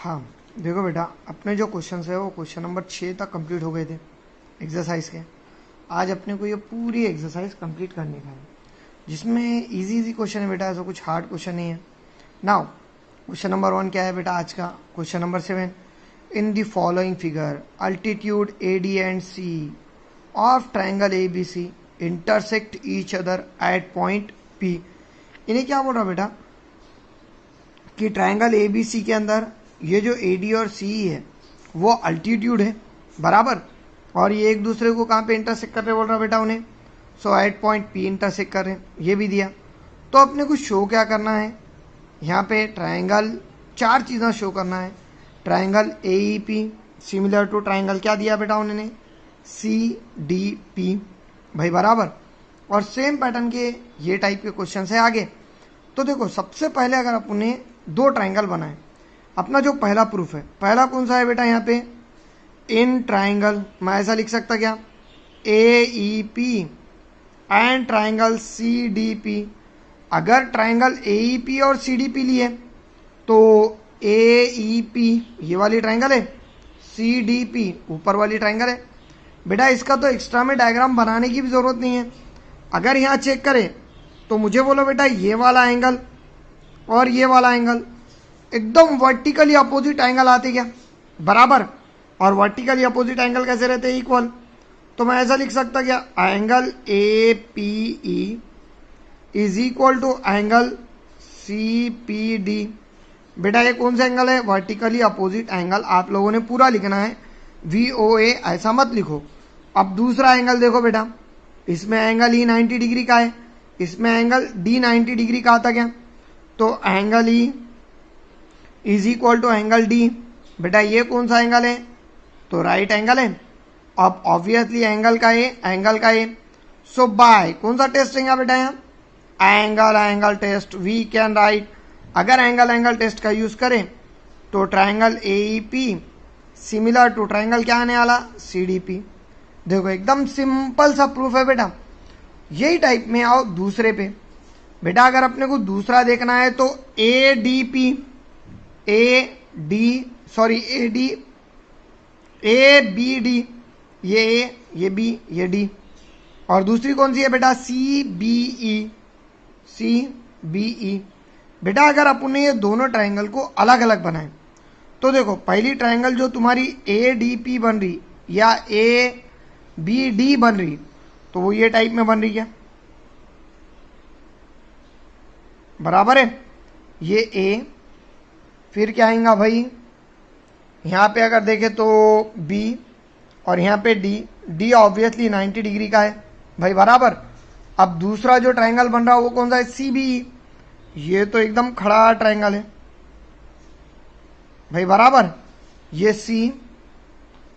हाँ देखो बेटा, अपने जो क्वेश्चन है वो क्वेश्चन नंबर 6 तक कंप्लीट हो गए थे एक्सरसाइज के। आज अपने को ये पूरी एक्सरसाइज कंप्लीट करने का है, जिसमें इजी इजी क्वेश्चन है बेटा, ऐसा कुछ हार्ड क्वेश्चन नहीं है। नाउ क्वेश्चन नंबर 1 क्या है बेटा आज का? Question number 7, in the following figure altitude AD and C of triangle ABC intersect each other at point P। इन्हें क्या बोल रहा बेटा कि ट्राइंगल ABC के अंदर ये जो AD और CE है वो अल्टीट्यूड है, बराबर, और ये एक दूसरे को कहाँ पे इंटरसेक्ट कर रहे बोल रहा बेटा उन्हें, सो एट पॉइंट P इंटरसेक्ट कर रहे हैं, ये भी दिया। तो अपने को शो क्या करना है यहाँ पे? ट्राइंगल, चार चीज़ें शो करना है। Triangle AEP similar to triangle क्या दिया बेटा उन्होंने, CDP, भाई बराबर। और सेम पैटर्न के ये टाइप के क्वेश्चन है आगे। तो देखो सबसे पहले अगर अपने दो ट्राइंगल बनाए, अपना जो पहला प्रूफ है, पहला कौन सा है बेटा यहाँ पे? इन ट्राइंगल, मैं ऐसा लिख सकता क्या, AEP एंड ट्राइंगल CDP। अगर ट्राइंगल AEP और CDP लिए तो AEP ये वाली ट्राइंगल है, CDP ऊपर वाली ट्राइंगल है। बेटा इसका तो एक्स्ट्रा में डायग्राम बनाने की भी जरूरत नहीं है। अगर यहाँ चेक करें तो मुझे बोलो बेटा ये वाला एंगल और ये वाला एंगल एकदम वर्टिकली अपोजिट एंगल आते क्या, बराबर। और वर्टिकली अपोजिट एंगल कैसे रहते हैं? इक्वल। तो मैं ऐसा लिख सकता क्या, angle APE is equal to angle CPD। बेटा ये कौन सा एंगल है? Vertically opposite angle. आप लोगों ने पूरा लिखना है, VOA ऐसा मत लिखो। अब दूसरा एंगल देखो बेटा, इसमें एंगल E 90 डिग्री का है, इसमें एंगल D 90 डिग्री का आता क्या? तो angle E is equal to angle D। बेटा ये कौन सा एंगल है? तो राइट एंगल है। अब ऑब्वियसली एंगल का ए, सो बाय कौन सा टेस्ट है बेटा यहाँ? Angle test we can write. अगर एंगल टेस्ट का यूज करें तो triangle AEP similar to triangle क्या आने वाला? CDP। देखो एकदम सिंपल सा प्रूफ है बेटा। यही टाइप में आओ दूसरे पे। बेटा अगर अपने को दूसरा देखना है तो ABD, ये A, ये B, ये D। और दूसरी कौन सी है बेटा? CBE। बेटा अगर अपने ये दोनों ट्राइंगल को अलग अलग बनाए तो देखो पहली ट्राइंगल जो तुम्हारी ADP बन रही या ABD बन रही, तो वो ये टाइप में बन रही है, बराबर है। ये A, फिर क्या आएगा भाई, यहाँ पे अगर देखें तो B और यहाँ पे D ऑब्वियसली 90 डिग्री का है भाई, बराबर। अब दूसरा जो ट्राइंगल बन रहा है वो कौन सा है? CBE। ये तो एकदम खड़ा ट्राइंगल है भाई, बराबर। ये C,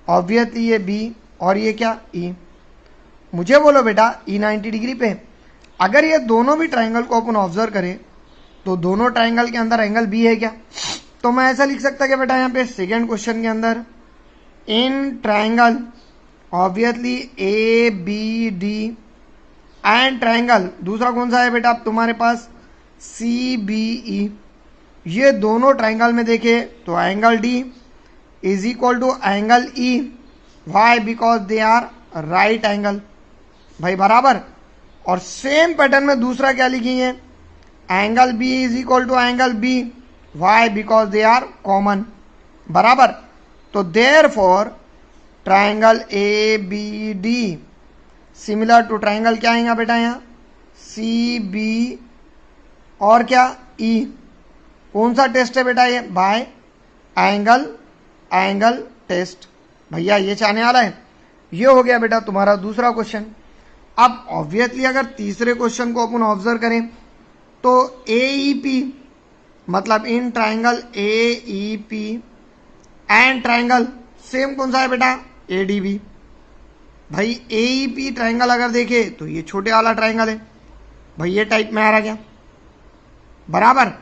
ऑब्वियसली ये B, और ये क्या? E। मुझे बोलो बेटा E 90 डिग्री पे अगर ये दोनों भी ट्राइंगल को अपन ऑब्जर्व करें तो दोनों ट्राइंगल के अंदर एंगल B है क्या? तो मैं ऐसा लिख सकता क्या बेटा यहाँ पे सेकेंड क्वेश्चन के अंदर, in triangle obviously ABD and triangle दूसरा कौन सा है बेटा अब तुम्हारे पास? CBE। ये दोनों ट्राइंगल में देखे तो angle D is equal to angle E। Why? Because they are right angle, भाई बराबर। और सेम पैटर्न में दूसरा क्या लिखेंगे? Angle B is equal to angle B। Why? Because they are common, बराबर। तो therefore triangle ABD similar to triangle क्या आएगा बेटा यहाँ? CB और क्या? E। कौन सा टेस्ट है बेटा ये? By angle test. भैया ये चाहने वाला है। ये हो गया बेटा तुम्हारा दूसरा क्वेश्चन। अब ऑब्वियसली अगर तीसरे क्वेश्चन को अपन ऑब्जर्व करें तो AEP मतलब in triangle AEP and triangle same कौन सा है बेटा? ADB। भाई AEP ट्राइंगल अगर देखे तो ये छोटे वाला ट्राइंगल है भाई, ये टाइप में आ रहा क्या, बराबर।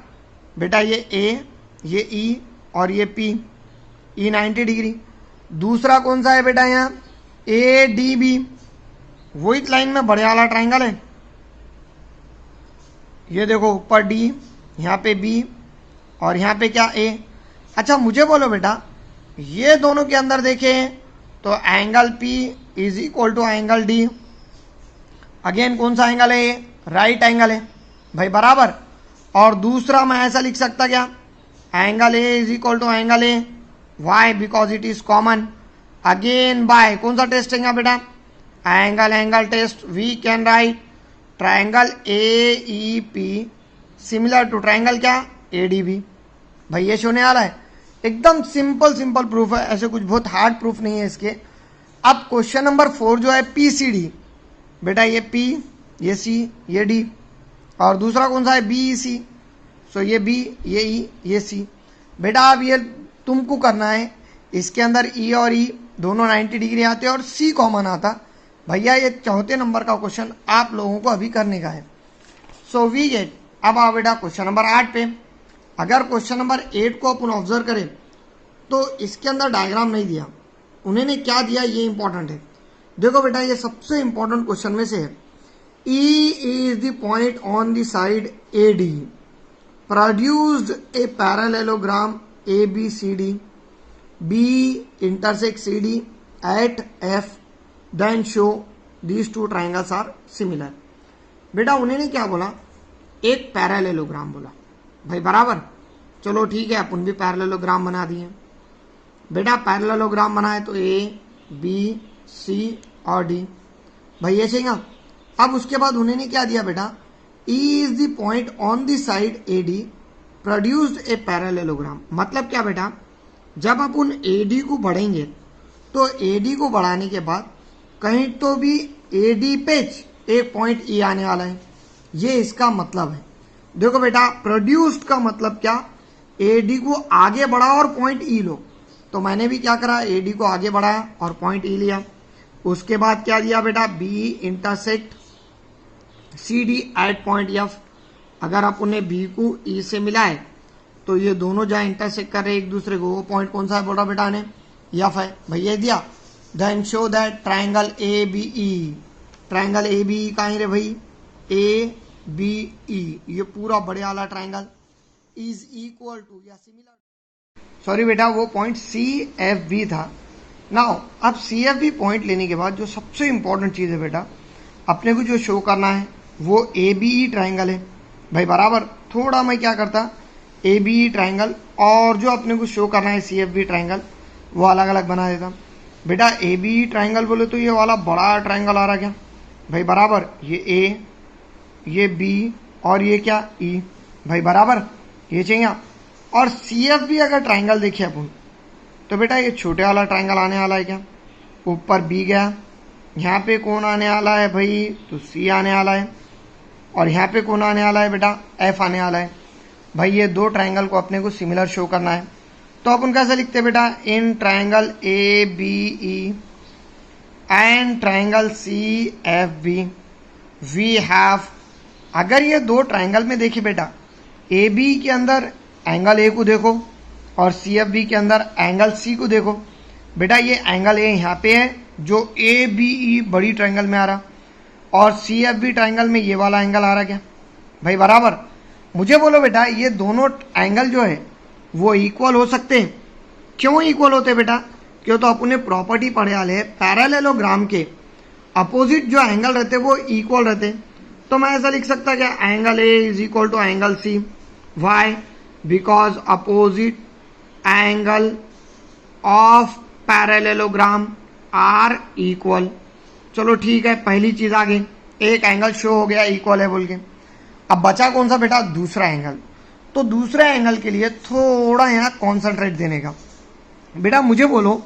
बेटा ये A, ये E और ये P, E 90 डिग्री। दूसरा कौन सा है बेटा यहाँ? ADB, वही लाइन में बड़े वाला ट्राइंगल है। ये देखो ऊपर D, यहाँ पे B और यहाँ पे क्या A। अच्छा मुझे बोलो बेटा, ये दोनों के अंदर देखें तो angle P is equal to angle D। Again कौन सा एंगल है ये? राइट एंगल है भाई, बराबर। और दूसरा मैं ऐसा लिख सकता क्या? Angle A is equal to angle A। Why? Because it is common. Again by कौन सा टेस्ट है बेटा? Angle test. We can write triangle AEP similar to triangle क्या? ADB। भाई ये होने वाला है, एकदम सिंपल प्रूफ है, ऐसे कुछ बहुत हार्ड प्रूफ नहीं है इसके। अब क्वेश्चन नंबर 4 जो है PCD, बेटा ये P, ये C, ये D, और दूसरा कौन सा है? BEC। सो ये B, ये E, ये C। बेटा अब ये तुमको करना है, इसके अंदर E और E दोनों 90 डिग्री आते हैं और C कॉमन आता। भैया ये 4 नंबर का क्वेश्चन आप लोगों को अभी करने का है। So we get. अब आओ बेटा क्वेश्चन नंबर 8 पे। अगर क्वेश्चन नंबर 8 को अपन ऑब्जर्व करें तो इसके अंदर डायग्राम नहीं दिया, उन्होंने क्या दिया ये इंपॉर्टेंट है। देखो बेटा ये सबसे इंपॉर्टेंट क्वेश्चन में से है। E is the point on the side AD produced a parallelogram ABCD. B intersects CD at F, then show these two triangles are similar. बेटा उन्होंने क्या बोला? एक पैरेललोग्राम बोला भाई, बराबर। चलो ठीक है, अपन भी पैरेललोग्राम बना दिए बेटा। पैरेललोग्राम बनाए तो A, B, C और D, भाई ये चाहिए। अब उसके बाद उन्होंने क्या दिया बेटा? E is the point on the side AD produced a parallelogram। मतलब क्या बेटा? जब अपन AD को बढ़ेंगे तो AD को बढ़ाने के बाद कहीं तो भी AD पे एक पॉइंट E आने वाला है, ये इसका मतलब है। देखो बेटा प्रोड्यूस्ड का मतलब क्या? AD को आगे बढ़ा और पॉइंट E लो। तो मैंने भी क्या करा? AD को आगे बढ़ाया और पॉइंट E लिया। उसके बाद क्या दिया बेटा? B intersect CD at point F। अगर अपन B को E से मिलाए तो ये दोनों जहाँ इंटरसेक्ट कर रहे एक दूसरे को, वो पॉइंट कौन सा है बोला बेटा ने? F है भाई, ये दिया। Then show that triangle ABE, triangle ABE कहाँ रे भाई? ABE, ये पूरा बड़े वाला ट्राइंगल इज इक्वल टू या सिमिलर, सॉरी बेटा वो पॉइंट CFB था। नाउ अब CFB पॉइंट लेने के बाद जो सबसे इंपॉर्टेंट चीज है बेटा, अपने को जो शो करना है वो ABE ट्राइंगल है भाई, बराबर। थोड़ा मैं क्या करता, ABE ट्राइंगल और जो अपने को शो करना है CFB ट्राइंगल वो अलग अलग बना देता बेटा। ABE ट्राइंगल बोले तो ये वाला बड़ा ट्राइंगल आ रहा क्या भाई, बराबर। ये A, ये B और ये क्या? E भाई, बराबर। ये चाहिए। और CFB अगर ट्राइंगल देखे अपन तो बेटा ये छोटे वाला ट्राइंगल आने वाला है क्या? ऊपर B गया, यहाँ पे कौन आने वाला है भाई? तो C आने वाला है, और यहाँ पे कौन आने वाला है बेटा? F आने वाला है भाई। ये दो ट्राइंगल को अपने को सिमिलर शो करना है तो अपन कैसे लिखते हैं बेटा? In triangle ABE and triangle CFB we have. अगर ये दो ट्राइंगल में देखिए बेटा, AB के अंदर एंगल A को देखो और CFB के अंदर एंगल C को देखो बेटा। ये एंगल A यहाँ पे है जो ABE बड़ी ट्राइंगल में आ रहा, और CFB ट्राइंगल में ये वाला एंगल आ रहा क्या भाई, बराबर। मुझे बोलो बेटा ये दोनों एंगल जो है वो इक्वल हो सकते हैं? क्यों इक्वल होते हैं बेटा? क्यों? तो अपने प्रॉपर्टी पढ़े वाले पैरेललोग्राम के अपोजिट जो एंगल रहते वो इक्वल रहते। तो मैं ऐसा लिख सकता क्या? Angle A is equal to angle C। Why? Because opposite angle of parallelogram are equal. चलो ठीक है, पहली चीज आ गई, एक एंगल शो हो गया इक्वल है बोल के। अब बचा कौन सा बेटा? दूसरा एंगल। तो दूसरे एंगल के लिए थोड़ा यहाँ कॉन्सेंट्रेट देने का बेटा। मुझे बोलो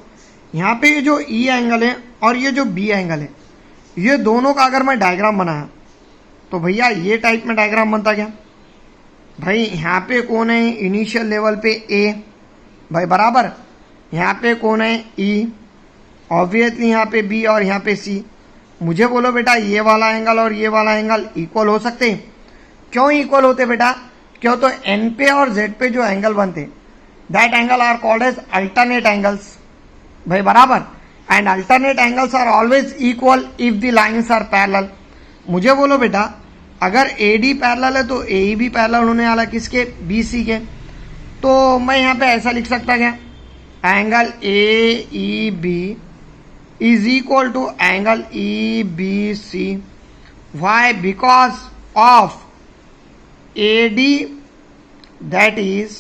यहाँ पे ये जो E एंगल है और ये जो B एंगल है, ये दोनों का अगर मैं डायग्राम बनाया तो भैया ये टाइप में डायग्राम बनता क्या भाई? यहाँ पे कौन है इनिशियल लेवल पे? A भाई, बराबर। यहाँ पे कौन है? E, ऑब्वियसली यहाँ पे B और यहाँ पे C। मुझे बोलो बेटा ये वाला एंगल और ये वाला एंगल इक्वल हो सकते हैं? क्यों इक्वल होते बेटा? क्यों? तो N पे और Z पे जो एंगल बनते that angle are called as alternate angles भाई, बराबर। And alternate angles are always equal if the lines are parallel. मुझे बोलो बेटा अगर AD पैरेलल है तो AE भी पैरेलल होने वाला किसके? BC के। तो मैं यहाँ पे ऐसा लिख सकता क्या, angle A E B is equal to angle E B C. Why? Because of A D that is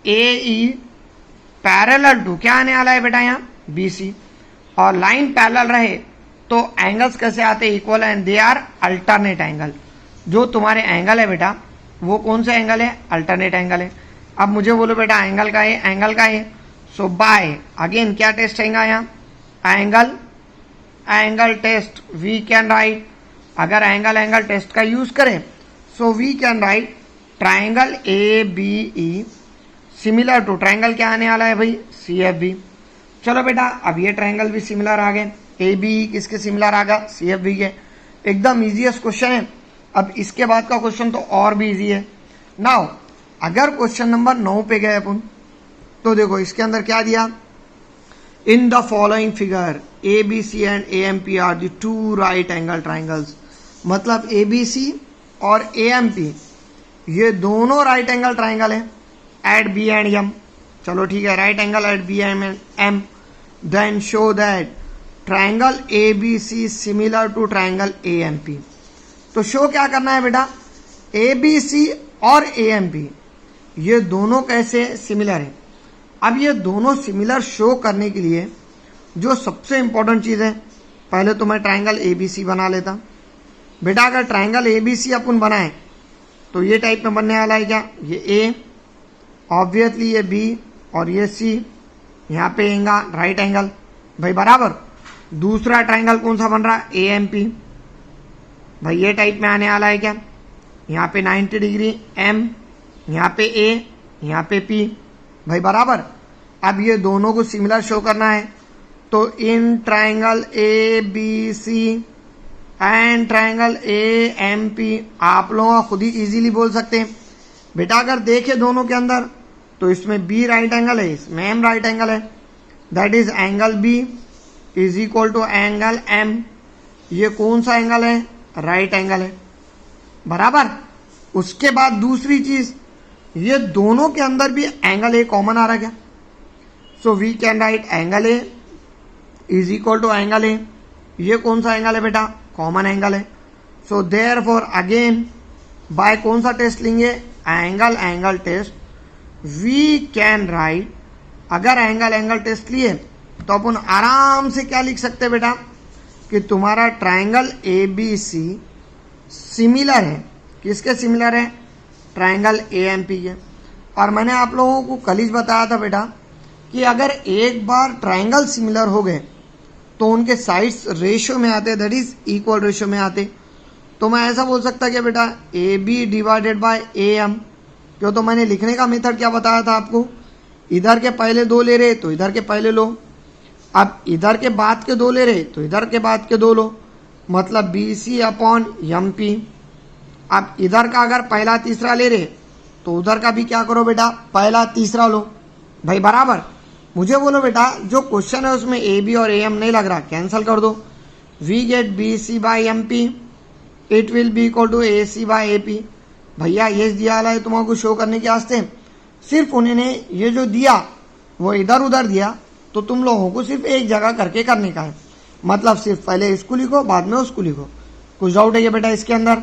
A E parallel to क्या आने वाला है बेटा यहाँ, बी सी। और लाइन पैरेलल रहे तो एंगल्स कैसे आते हैं, equal, and they are alternate angle. जो तुम्हारे एंगल है बेटा वो कौन से एंगल है, अल्टरनेट एंगल है। अब मुझे बोलो बेटा एंगल का है, एंगल का है, सो बाय अगेन क्या टेस्ट आएगा यहाँ, angle test we can write. अगर एंगल टेस्ट का यूज करें so we can write triangle A B E similar to triangle क्या आने वाला है भाई, सी एफ बी। चलो बेटा अब ये ट्राइंगल भी सिमिलर आ गए, ए बी किसके सिमिलर आ गया, सी एफ बी के। एकदम इजीएस्ट क्वेश्चन है। अब इसके बाद का क्वेश्चन तो और भी इजी है। नाउ अगर क्वेश्चन नंबर 9 पे गए अपन, तो देखो इसके अंदर क्या दिया, in the following figure A B C and A M P are the two right angle triangles. मतलब ए बी सी और ए एम पी ये दोनों राइट एंगल ट्राइंगल है एट बी एंड एम। चलो ठीक है, right angle at B and M. Then show that triangle A B C similar to triangle A M P. तो show क्या करना है बेटा, ए बी सी और ए एम पी ये दोनों कैसे सिमिलर है। अब ये दोनों सिमिलर शो करने के लिए जो सबसे इंपॉर्टेंट चीज़ है, पहले तो मैं ट्राइंगल ए बी सी बना लेता बेटा। अगर ट्राइंगल ए बी सी अपन बनाए तो ये टाइप में बनने वाला है क्या, ये ए, ऑब्वियसली ये बी और ये सी, यहाँ पे आएगा राइट एंगल भाई बराबर। दूसरा ट्राइंगल कौन सा बन रहा है, ए एम पी भाई ये टाइप में आने वाला है क्या, यहाँ पे 90 डिग्री एम, यहाँ पे ए, यहाँ पे पी भाई बराबर। अब ये दोनों को सिमिलर शो करना है तो in triangle A B C and triangle A M P आप लोग खुद ही इजीली बोल सकते हैं बेटा। अगर देखे दोनों के अंदर तो इसमें बी राइट एंगल है, इसमें एम राइट एंगल है, that is angle B is equal to angle M. ये कौन सा एंगल है, राइट एंगल है बराबर। उसके बाद दूसरी चीज, ये दोनों के अंदर भी एंगल ए कॉमन आ रहा है क्या, so we can write angle A is equal to angle A. ये कौन सा एंगल है बेटा, कॉमन एंगल है। सो देयरफॉर अगेन बाय कौन सा टेस्ट लेंगे, angle test, we can write. अगर एंगल टेस्ट लिए तो अपन आराम से क्या लिख सकते हैं बेटा कि तुम्हारा triangle A B C similar है, किसके सिमिलर है, ट्राइंगल ए एम पी के। और मैंने आप लोगों को कल ही बताया था बेटा कि अगर एक बार ट्राइंगल सिमिलर हो गए तो उनके साइड्स रेशियो में आते, दैट इज इक्वल रेशियो में आते। तो मैं ऐसा बोल सकता कि बेटा A B divided by A M. क्यों, तो मैंने लिखने का मेथड क्या बताया था आपको, इधर के पहले दो ले रहे तो इधर के पहले लो, अब इधर के बाद के दो ले रहे तो इधर के बाद के दो लो, मतलब B C upon M P. अब इधर का अगर पहला तीसरा ले रहे तो उधर का भी क्या करो बेटा, पहला तीसरा लो भाई बराबर। मुझे बोलो बेटा जो क्वेश्चन है उसमें ए बी और ए एम नहीं लग रहा, कैंसिल कर दो। We get B C by M P, it will be equal to A C by A P. भैया ये दिया वाला है तुम्हारा शो करने के वास्ते, सिर्फ उन्होंने ये जो दिया वो इधर उधर दिया तो तुम लोगों को सिर्फ एक जगह करके करने का है। मतलब सिर्फ पहले इसको लिखो बाद में उसको लिखो। कुछ डाउट है ये बेटा इसके अंदर?